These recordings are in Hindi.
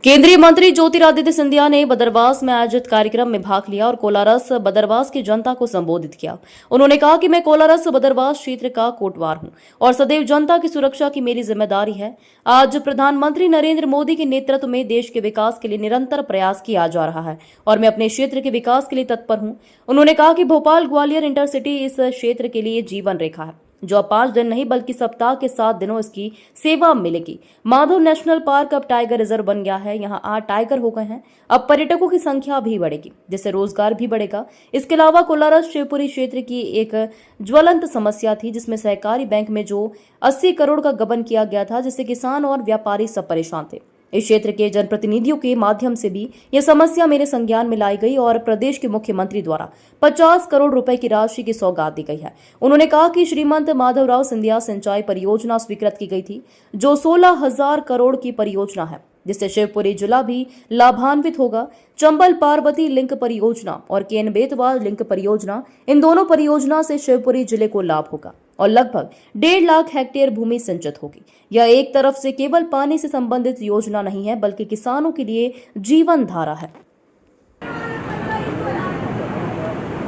केंद्रीय मंत्री ज्योतिरादित्य सिंधिया ने बदरवास में आयोजित कार्यक्रम में भाग लिया और कोलारस बदरवास की जनता को संबोधित किया। उन्होंने कहा कि मैं कोलारस बदरवास क्षेत्र का कोटवार हूं और सदैव जनता की सुरक्षा की मेरी जिम्मेदारी है। आज प्रधानमंत्री नरेंद्र मोदी के नेतृत्व में देश के विकास के लिए निरंतर प्रयास किया जा रहा है और मैं अपने क्षेत्र के विकास के लिए तत्पर हूं। उन्होंने कहा कि भोपाल ग्वालियर इंटरसिटी इस क्षेत्र के लिए जीवन रेखा है, जो अब 5 दिन नहीं बल्कि सप्ताह के 7 दिनों इसकी सेवा मिलेगी। माधव नेशनल पार्क अब टाइगर रिजर्व बन गया है। यहाँ 8 टाइगर हो गए हैं। अब पर्यटकों की संख्या भी बढ़ेगी, जिससे रोजगार भी बढ़ेगा। इसके अलावा कोलारस शिवपुरी क्षेत्र की एक ज्वलंत समस्या थी, जिसमें सहकारी बैंक में जो 80 करोड़ का गबन किया गया था, जिससे किसान और व्यापारी सब परेशान थे। इस क्षेत्र के जनप्रतिनिधियों के माध्यम से भी यह समस्या मेरे संज्ञान में लाई गई और प्रदेश के मुख्यमंत्री द्वारा 50 करोड़ रुपए की राशि की सौगात दी गई है। उन्होंने कहा कि श्रीमंत माधवराव सिंधिया सिंचाई परियोजना स्वीकृत की गई थी, जो 16,000 करोड़ की परियोजना है, जिससे शिवपुरी जिला भी लाभान्वित होगा। चंबल पार्वती लिंक परियोजना और केन बेतवा लिंक परियोजना, इन दोनों परियोजना से शिवपुरी जिले को लाभ होगा और लगभग 1.5 लाख हेक्टेयर भूमि सिंचित होगी। यह एक तरफ से केवल पानी से संबंधित योजना नहीं है, बल्कि किसानों के लिए जीवन धारा है।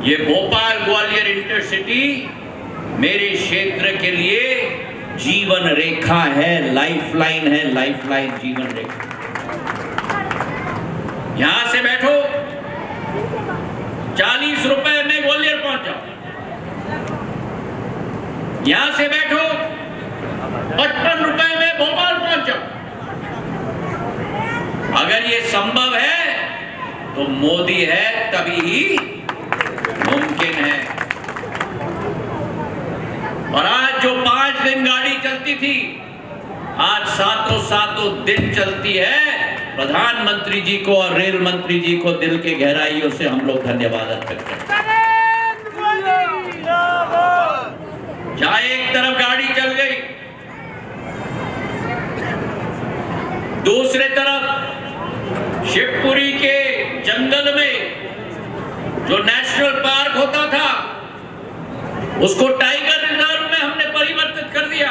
ये भोपाल ग्वालियर इंटरसिटी मेरे क्षेत्र के लिए जीवन रेखा है, लाइफलाइन है, लाइफलाइन जीवन रेखा। यहां से बैठो, 40 रुपए में ग्वालियर पहुंच जाओ। यहां से बैठो, 55 रुपए में भोपाल पहुंच जाओ। अगर ये संभव है तो मोदी है तभी ही मुमकिन है। और आज जो 5 दिन गाड़ी चलती थी, आज सातों दिन चलती है। प्रधानमंत्री जी को और रेल मंत्री जी को दिल के गहराइयों से हम लोग धन्यवाद अर्पित करते हैं। जहां एक तरफ गाड़ी चल गई, दूसरे तरफ शिवपुरी के जंगल में जो नेशनल पार्क होता था, उसको टाइगर रिजर्व में हमने परिवर्तित कर दिया।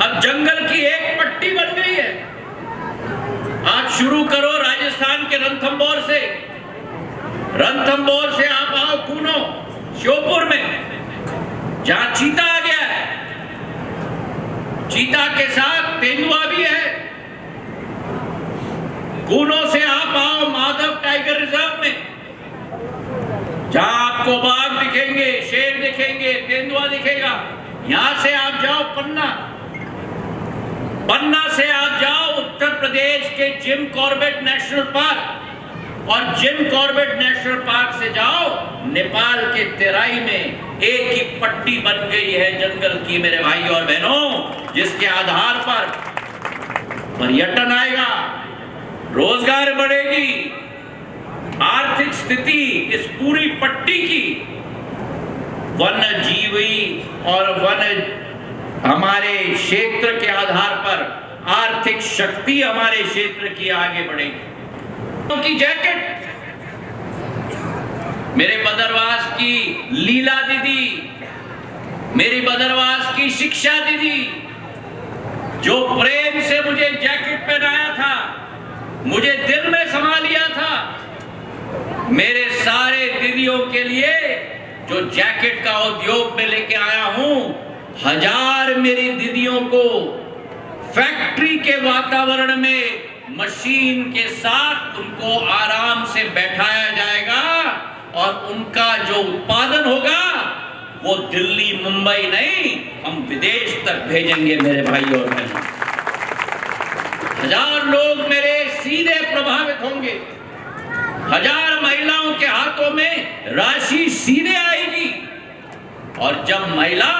अब जंगल की एक पट्टी बन गई है। आज शुरू करो राजस्थान के रणथंभौर से, रणथंभौर से आप आओ कूनो श्योपुर में, जहां चीता आ गया है। चीता के साथ तेंदुआ भी है। कूनो से आप आओ माधव टाइगर रिजर्व में, जहां आपको बाघ दिखेंगे, शेर दिखेंगे, तेंदुआ दिखेगा। यहां से आप जाओ पन्ना से आप जाओ उत्तर प्रदेश के जिम कॉर्बेट नेशनल पार्क, और जिम कॉर्बेट नेशनल पार्क से जाओ नेपाल के तेराई में। एक ही पट्टी बन गई है जंगल की मेरे भाई और बहनों, जिसके आधार पर पर्यटन आएगा, रोजगार बढ़ेगी, आर्थिक स्थिति इस पूरी पट्टी की, वन्य जीवी और वन्य हमारे क्षेत्र के आधार पर आर्थिक शक्ति हमारे क्षेत्र की आगे बढ़ेगी। की जैकेट मेरे बदरवास की लीला दीदी, मेरी बदरवास की शिक्षा दीदी, जो प्रेम से मुझे जैकेट पहनाया था, मुझे दिल में समा लिया था। मेरे सारे दीदियों के लिए जो जैकेट का उद्योग में लेके आया हूं, 1000 मेरी दीदियों को फैक्ट्री के वातावरण में मशीन के साथ उनको आराम से बैठाया जाएगा और उनका जो उत्पादन होगा वो दिल्ली मुंबई नहीं, हम विदेश तक भेजेंगे मेरे भाई और बहनों। 1000 लोग मेरे सीधे प्रभावित होंगे। 1000 महिलाओं के हाथों में राशि सीधे आएगी। और जब महिला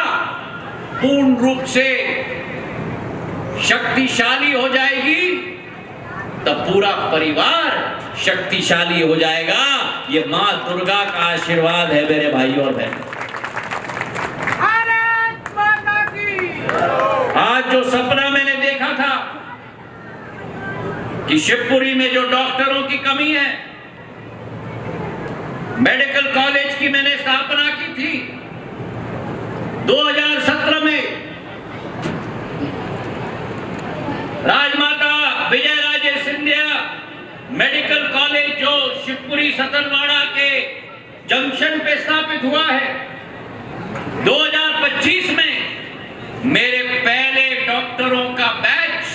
पूर्ण रूप से शक्तिशाली हो जाएगी, तब पूरा परिवार शक्तिशाली हो जाएगा। ये मां दुर्गा का आशीर्वाद है मेरे भाई और बहनों। आज जो सपना मैंने देखा था कि शिवपुरी में जो डॉक्टरों की कमी है, मेडिकल कॉलेज की मैंने स्थापना की थी 2017 में, राजमार्ग मेडिकल कॉलेज जो शिवपुरी सतनवाड़ा के जंक्शन पे स्थापित हुआ है, 2025 में मेरे पहले डॉक्टरों का बैच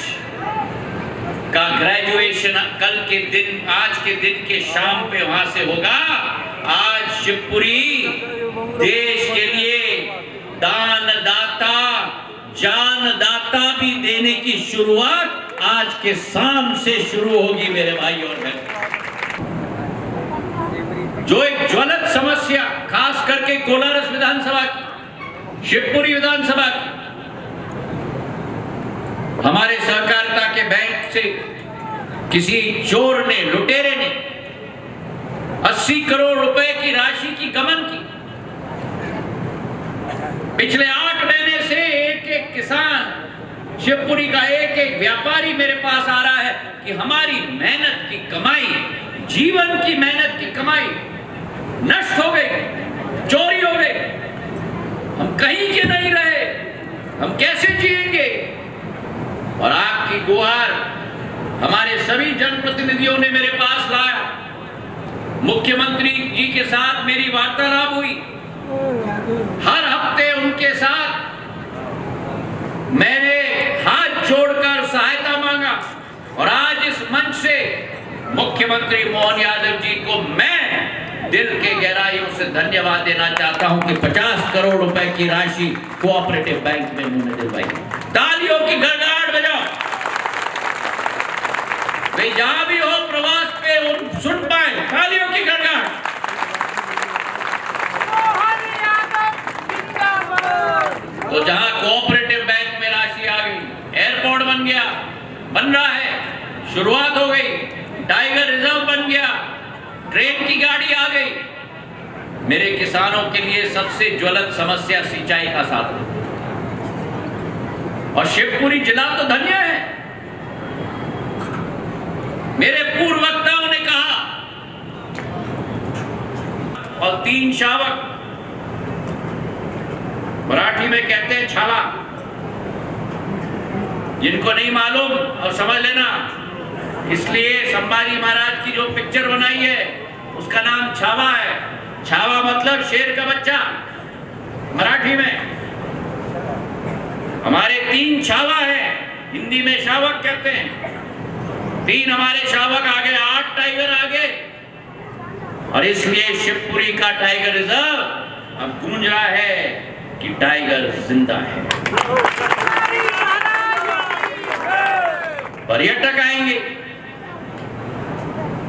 का ग्रेजुएशन कल के दिन, आज के दिन के शाम पे वहां से होगा। आज शिवपुरी देश के लिए दानदाता, जानदाता भी देने की शुरुआत आज के शाम से शुरू होगी मेरे भाई और बहन। जो एक ज्वलंत समस्या खास करके कोलारस विधानसभा की, शिवपुरी विधानसभा की, हमारे सहकारिता के बैंक से किसी चोर ने, लुटेरे ने 80 करोड़ रुपए की राशि की गबन की। पिछले 8 महीने से एक एक किसान, शिवपुरी का एक एक व्यापारी मेरे पास आ रहा है कि हमारी मेहनत की कमाई, जीवन की मेहनत की कमाई नष्ट हो गई, चोरी हो गई, हम कहीं के नहीं रहे, हम कैसे जिएंगे। और आपकी गुहार हमारे सभी जनप्रतिनिधियों ने मेरे पास लाया। मुख्यमंत्री जी के साथ मेरी वार्तालाप हुई, हर हफ्ते उनके साथ मैंने हाथ जोड़कर सहायता मांगा। और आज इस मंच से मुख्यमंत्री मोहन यादव जी को मैं दिल के गहराइयों से धन्यवाद देना चाहता हूं कि 50 करोड़ रुपए की राशि कोऑपरेटिव बैंक में उन्होंने दिलवाई। तालियों की गड़गड़ाहट बजाओ। वे जहां भी हो प्रवास पे उन सुन पाए तालियों की गड़गड़ाहट। तो जहां कोऑपरेटिव बैंक में राशि आ गई, एयरपोर्ट बन गया, बन रहा है, शुरुआत हो गई, टाइगर रिजर्व बन गया, ट्रेन की गाड़ी आ गई। मेरे किसानों के लिए सबसे ज्वलंत समस्या सिंचाई का साधन, और शिवपुरी जिला तो धन्य है। मेरे पूर्व वक्ताओं ने कहा, और 3 शावक, मराठी में कहते हैं छावा, जिनको नहीं मालूम और समझ लेना, इसलिए संभाजी महाराज की जो पिक्चर बनाई है उसका नाम छावा है। छावा मतलब शेर का बच्चा मराठी में। हमारे 3 छावा है, हिंदी में शावक कहते हैं। 3 हमारे शावक आ गए, 8 टाइगर आ गए, और इसलिए शिवपुरी का टाइगर रिजर्व अब गूंज रहा है कि टाइगर जिंदा है। पर्यटक आएंगे,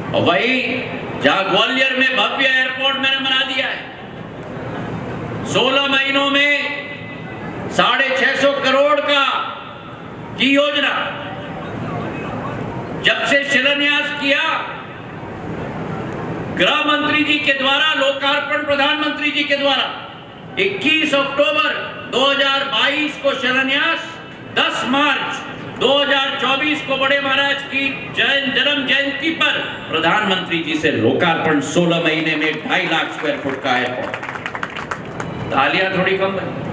और वही जहां ग्वालियर में भव्य एयरपोर्ट मैंने बना दिया है, 16 महीनों में 650 करोड़ की योजना जब से शिलान्यास किया, गृह मंत्री जी के द्वारा, लोकार्पण प्रधानमंत्री जी के द्वारा 21 अक्टूबर 2022 को शिलान्यास, 10 मार्च 2024 को बड़े महाराज की जन्म जयंती पर प्रधानमंत्री जी से लोकार्पण। 16 महीने में 2.5 लाख स्क्वायर फुट का एयरपोर्ट। तालियां थोड़ी कम बनी।